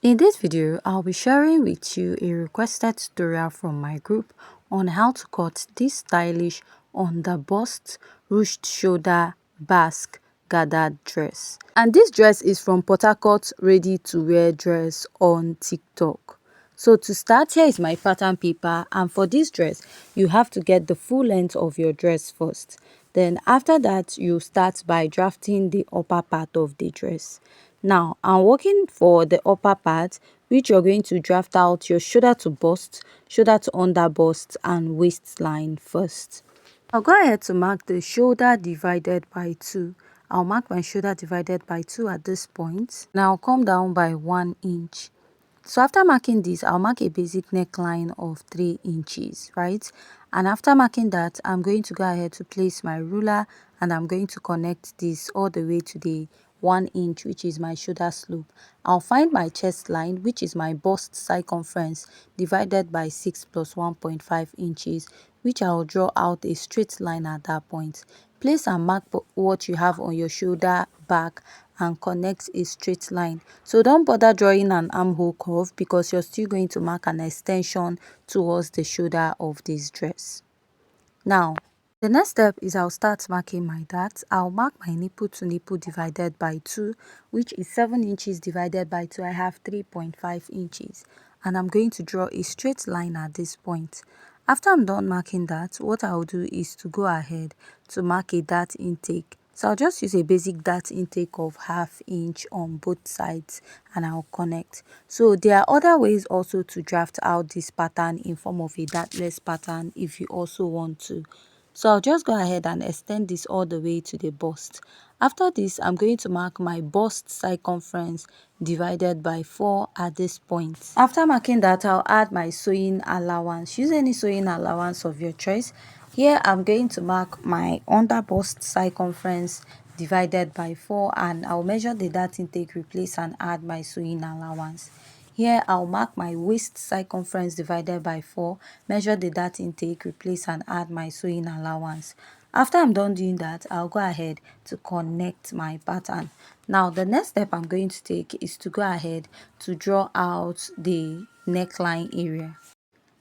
In this video, I'll be sharing with you a requested tutorial from my group on how to cut this stylish under-bust ruched shoulder basque gathered dress. And this dress is from Port Harcourt ready to wear dress on TikTok. So to start, here is my pattern paper, and for this dress you have to get the full length of your dress first. Then after that, you start by drafting the upper part of the dress. Now I'm working for the upper part, which you're going to draft out your shoulder to bust, shoulder to under bust, and waistline first. I'll go ahead to mark the shoulder divided by 2. I'll mark my shoulder divided by 2 at this point. Now I'll come down by 1 inch. So after marking this, I'll mark a basic neckline of 3 inches, right? And after marking that, I'm going to go ahead to place my ruler, and I'm going to connect this all the way to the 1 inch, which is my shoulder slope. I'll find my chest line, which is my bust circumference, divided by 6 plus 1.5 inches, which I'll draw out a straight line at that point. Place and mark what you have on your shoulder back and connect a straight line. So don't bother drawing an armhole curve, because you're still going to mark an extension towards the shoulder of this dress. Now, the next step is I'll start marking my darts. I'll mark my nipple to nipple divided by 2, which is 7 inches divided by 2. I have 3.5 inches. And I'm going to draw a straight line at this point. After I'm done marking that, what I'll do is to go ahead to mark a dart intake. So I'll just use a basic dart intake of 1/2 inch on both sides, and I'll connect. So there are other ways also to draft out this pattern in form of a dartless pattern if you also want to. So I'll just go ahead and extend this all the way to the bust. After this, I'm going to mark my bust circumference divided by 4 at this point. After marking that, I'll add my sewing allowance. Use any sewing allowance of your choice. Here I'm going to mark my under bust circumference divided by 4, and I'll measure the dart intake, replace and add my sewing allowance. Here I'll mark my waist circumference divided by 4, measure the dart intake, replace and add my sewing allowance. After I'm done doing that, I'll go ahead to connect my pattern. Now the next step I'm going to take is to go ahead to draw out the neckline area.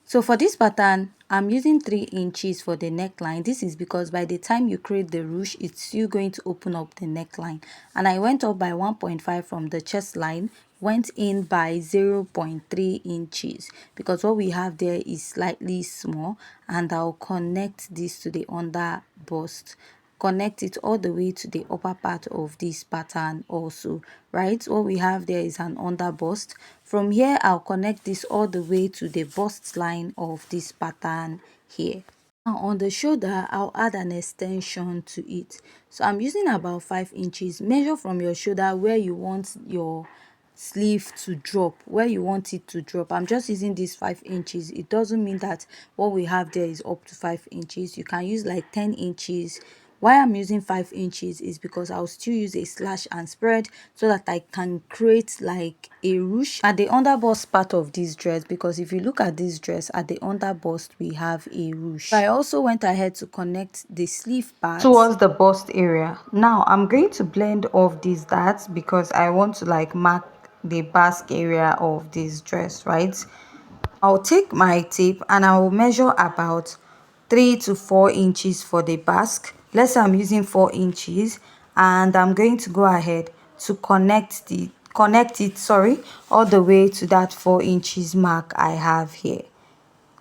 So for this pattern, I'm using 3 inches for the neckline. This is because by the time you create the ruche, it's still going to open up the neckline. And I went up by 1.5 from the chest line, went in by 0.3 inches, because what we have there is slightly small, and I'll connect this to the under bust. Connect it all the way to the upper part of this pattern also, right? What we have there is an under bust. From here, I'll connect this all the way to the bust line of this pattern here. Now on the shoulder, I'll add an extension to it. So I'm using about 5 inches. Measure from your shoulder where you want your sleeve to drop, where you want it to drop. I'm just using this 5 inches. It doesn't mean that what we have there is up to 5 inches. You can use like 10 inches. Why I'm using 5 inches is because I'll still use a slash and spread so that I can create like a ruche at the under bust part of this dress, because if you look at this dress, at the under bust we have a ruche. I also went ahead to connect the sleeve part towards the bust area. Now I'm going to blend off these darts because I want to like mark the basque area of this dress, right? I'll take my tape and I will measure about 3 to 4 inches for the basque. Let's say I'm using 4 inches, and I'm going to go ahead to connect it all the way to that 4 inches mark I have here.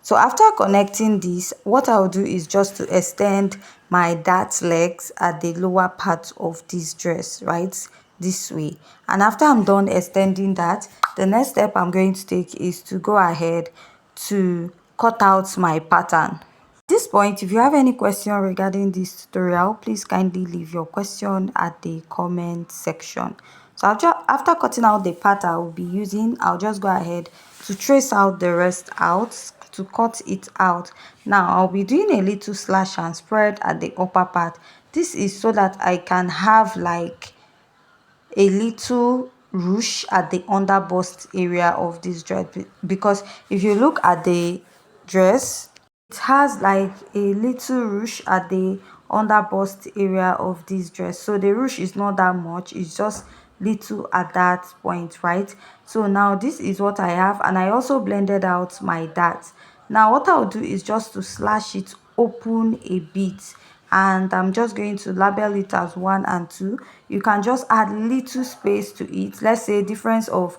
So after connecting this, what I'll do is just to extend my dart legs at the lower part of this dress, right? This way. And after I'm done extending that, the next step I'm going to take is to go ahead to cut out my pattern. At this point, if you have any question regarding this tutorial, please kindly leave your question at the comment section. So after cutting out the part I'll just go ahead to trace out the rest out, to cut it out. Now I'll be doing a little slash and spread at the upper part. This is so that I can have like a little ruche at the under bust area of this dress, because if you look at the dress, it has like a little ruche at the under bust area of this dress. So the ruche is not that much, it's just little at that point, right? So now this is what I have, and I also blended out my dart. Now what I'll do is just to slash it open a bit, and I'm just going to label it as 1 and 2. You can just add little space to it, let's say difference of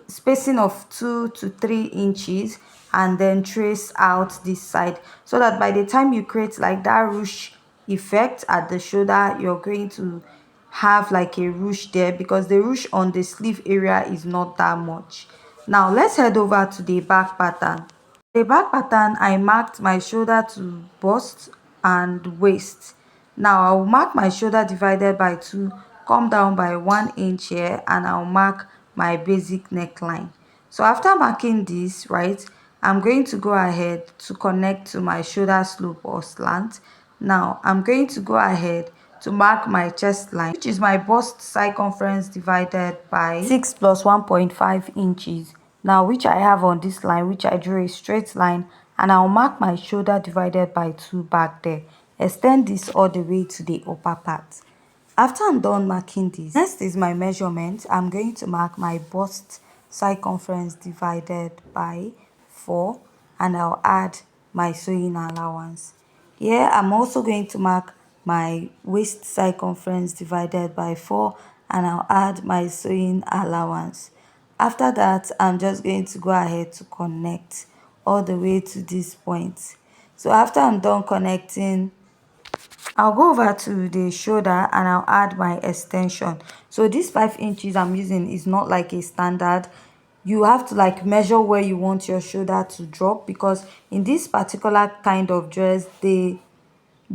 spacing of 2 to 3 inches, and then trace out this side, so that by the time you create like that ruche effect at the shoulder, you're going to have like a ruche there, because the ruche on the sleeve area is not that much. Now let's head over to the back pattern. The back pattern, I marked my shoulder to bust and waist. Now I'll mark my shoulder divided by 2, come down by 1 inch here, and I'll mark my basic neckline. So after marking this, right, I'm going to go ahead to connect to my shoulder slope or slant. Now I'm going to go ahead to mark my chest line, which is my bust circumference divided by 6 plus 1.5 inches. Now which I have on this line, which I drew a straight line, and I'll mark my shoulder divided by 2 back there. Extend this all the way to the upper part. After I'm done marking this, next is my measurement. I'm going to mark my bust circumference divided by 4, and I'll add my sewing allowance. Here I'm also going to mark my waist circumference divided by 4, and I'll add my sewing allowance. After that, I'm just going to go ahead to connect all the way to this point. So after I'm done connecting, I'll go over to the shoulder and I'll add my extension. So this 5 inches I'm using is not like a standard. You have to like measure where you want your shoulder to drop, because in this particular kind of dress, the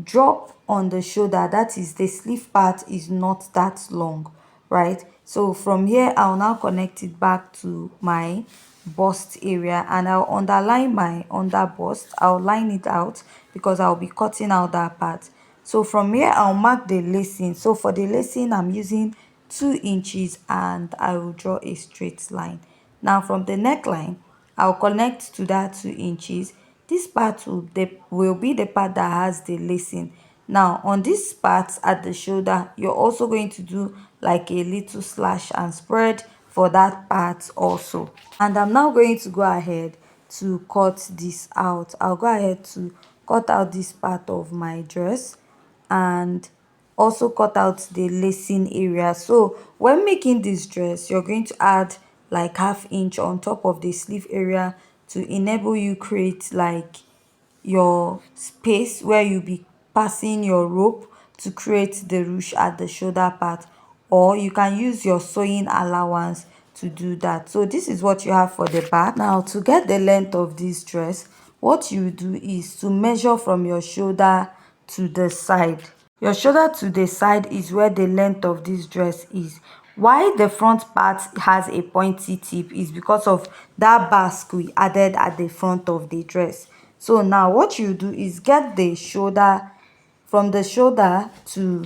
drop on the shoulder, that is the sleeve part, is not that long, right? So from here I'll now connect it back to my bust area, and I'll underline my under bust. I'll line it out because I'll be cutting out that part. So from here I'll mark the lacing. So for the lacing I'm using 2 inches, and I will draw a straight line. Now from the neckline, I'll connect to that 2 inches. This part will be the part that has the lacing. Now on this part at the shoulder, you're also going to do like a little slash and spread for that part also. And I'm now going to go ahead to cut this out. I'll go ahead to cut out this part of my dress, and also cut out the lacing area. So when making this dress, you're going to add like ½ inch on top of the sleeve area to enable you create like your space where you'll be passing your rope to create the ruche at the shoulder part, or you can use your sewing allowance to do that. So this is what you have for the back. Now to get the length of this dress, what you do is to measure from your shoulder to the side. Your shoulder to the side is where the length of this dress is. Why the front part has a pointy tip is because of that basque we added at the front of the dress. So now what you do is get the shoulder, from the shoulder to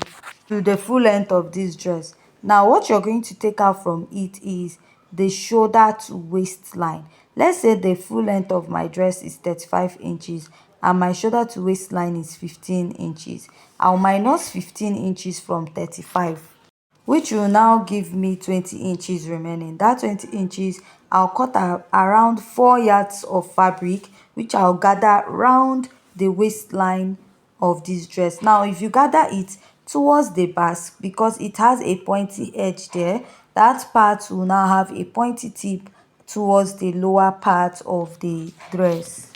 the full length of this dress. Now what you're going to take out from it is the shoulder to waistline. Let's say the full length of my dress is 35 inches and my shoulder to waistline is 15 inches. I'll minus 15 inches from 35, which will now give me 20 inches remaining. That 20 inches, I'll cut around 4 yards of fabric, which I'll gather around the waistline of this dress. Now if you gather it towards the basque, because it has a pointy edge there, that part will now have a pointy tip towards the lower part of the dress.